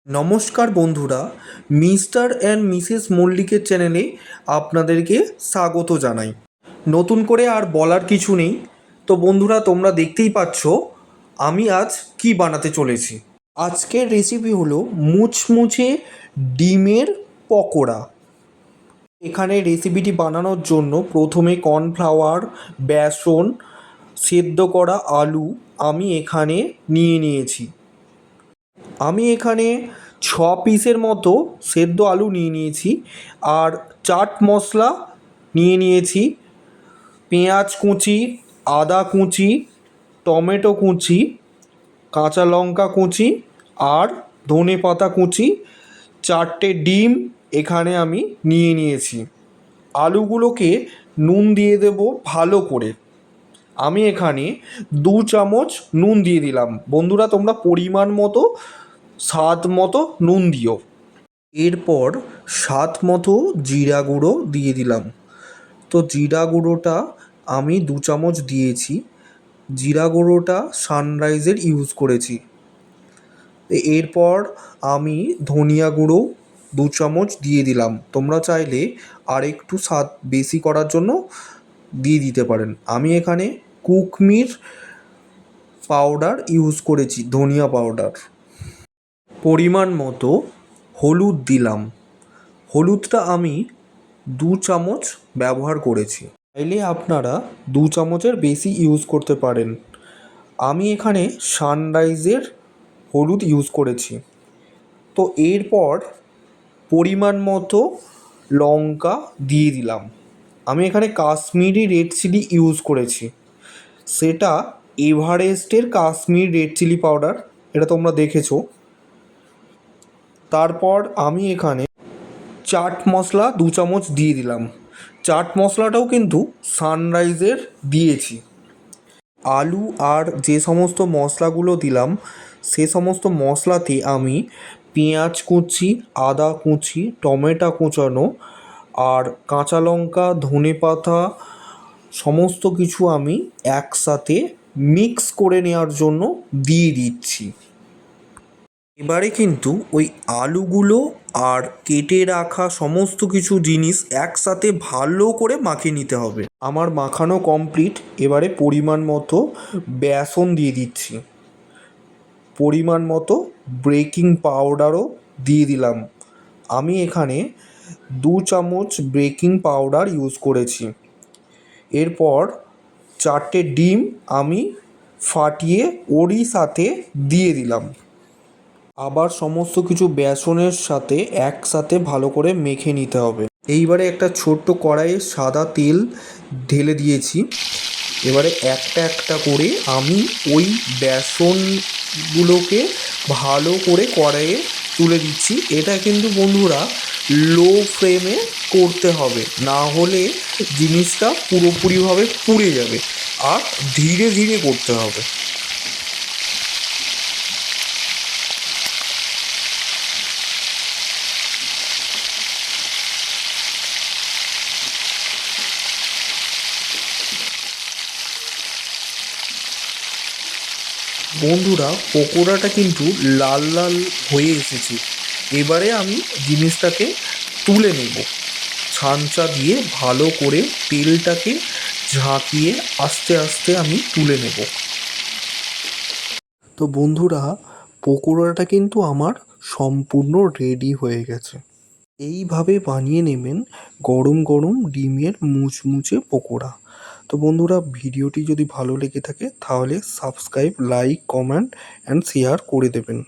নমস্কার বন্ধুরা, mister and Mrs মল্লিকের চ্যানেলে আপনাদেরকে স্বাগত জানাই। নতুন করে আর বলার কিছু নেই। তো বন্ধুরা, তোমরা দেখতেই পাচ্ছ আমি আজ কি বানাতে চলেছি। আজকের রেসিপি হলো মুচমুচে ডিমের পকোড়া। এখানে রেসিপিটি বানানোর জন্য প্রথমে কর্নফ্লাওয়ার, বেসন, সেদ্ধ করা আলু আমি এখানে নিয়ে নিয়েছি। আমি এখানে 6 পিসের মতো সেদ্ধ আলু নিয়ে নিয়েছি। আর চাট মশলা নিয়ে নিয়েছি, পেঁয়াজ কুচি, আদা কুচি, টমেটো কুচি, কাঁচা লঙ্কা কুচি আর ধনে পাতা কুচি, 4টে ডিম এখানে আমি নিয়ে নিয়েছি। আলুগুলোকে নুন দিয়ে দেব ভালো করে। আমি এখানে 2 চামচ নুন দিয়ে দিলাম। বন্ধুরা, তোমরা পরিমাণ মতো স্বাদ মতো নুন দিও। এরপর স্বাদ মতো জিরা গুঁড়ো দিয়ে দিলাম। তো জিরা গুঁড়োটা আমি 2 চামচ দিয়েছি। জিরা গুঁড়োটা সানরাইজের ইউজ করেছি। এরপর আমি ধনিয়া গুঁড়ো 2 চামচ দিয়ে দিলাম। তোমরা চাইলে আর একটু স্বাদ বেশি করার জন্য দিয়ে দিতে পারেন। আমি এখানে কুকমির পাউডার ইউজ করেছি, ধনিয়া পাউডার। পরিমাণ মতো হলুদ দিলাম। হলুদটা আমি 2 চামচ ব্যবহার করেছি। চাইলে আপনারা 2 চামচের বেশি ইউজ করতে পারেন। আমি এখানে সানরাইজের হলুদ ইউজ করেছি। তো এরপর পরিমাণ মতো লঙ্কা দিয়ে দিলাম। আমি এখানে কাশ্মীরি রেড চিলি ইউজ করেছি। সেটা এভারেস্টের কাশ্মীর রেড চিলি পাউডার, এটা তোমরা দেখেছো। তারপর আমি এখানে চাট মশলা 2 চামচ দিয়ে দিলাম। চাট মশলাটাও কিন্তু সানরাইজের দিয়েছি। আলু আর যে সমস্ত মশলাগুলো দিলাম সে সমস্ত মশলাতে আমি পেঁয়াজ কুচি, আদা কুচি, টমেটো কুচানো আর কাঁচা লঙ্কা, ধনে পাতা সমস্ত কিছু আমি একসাথে মিক্স করে নেওয়ার জন্য দিয়ে দিচ্ছি। এবারে কিন্তু ওই আলুগুলো আর কেটে রাখা সমস্ত কিছু জিনিস একসাথে ভালো করে মাখিয়ে নিতে হবে। আমার মাখানো কমপ্লিট। এবারে পরিমাণ মতো বেসন দিয়ে দিচ্ছি। পরিমাণ মতো বেকিং পাউডারও দিয়ে দিলাম। আমি এখানে 2 চামচ বেকিং পাউডার ইউজ করেছি। এরপর 4টে ডিম আমি ফাটিয়ে ওরই সাথে দিয়ে দিলাম। আবার সমস্ত কিছু বেসনের সাথে একসাথে ভালো করে মেখে নিতে হবে। এইবারে একটা ছোট্ট কড়াইয়ে সাদা তেল ঢেলে দিয়েছি। এবারে একটা একটা করে আমি ওই বেসনগুলোকে ভালো করে কড়াইয়ে তুলে দিচ্ছি। এটা কিন্তু বন্ধুরা লো ফ্লেমে করতে হবে, না হলে জিনিসটা পুরোপুরিভাবে পুড়ে যাবে। আর ধীরে ধীরে করতে হবে। বন্ধুরা, পকোড়াটা কিন্তু লাল লাল হয়ে এসেছে। এবারে আমি জিনিসটাকে তুলে নেব। ছাঁচা দিয়ে ভালো করে তেলটাকে ঝাঁকিয়ে আস্তে আস্তে আমি তুলে নেব। তো বন্ধুরা, পকোড়াটা কিন্তু আমার সম্পূর্ণ রেডি হয়ে গেছে। এইভাবে বানিয়ে নেবেন গরম গরম ডিমের মুচমুচে পকোড়া। তো বন্ধুরা, ভিডিওটি যদি ভালো লেগে থাকে তাহলে subscribe, like, comment and share করে দেবেন।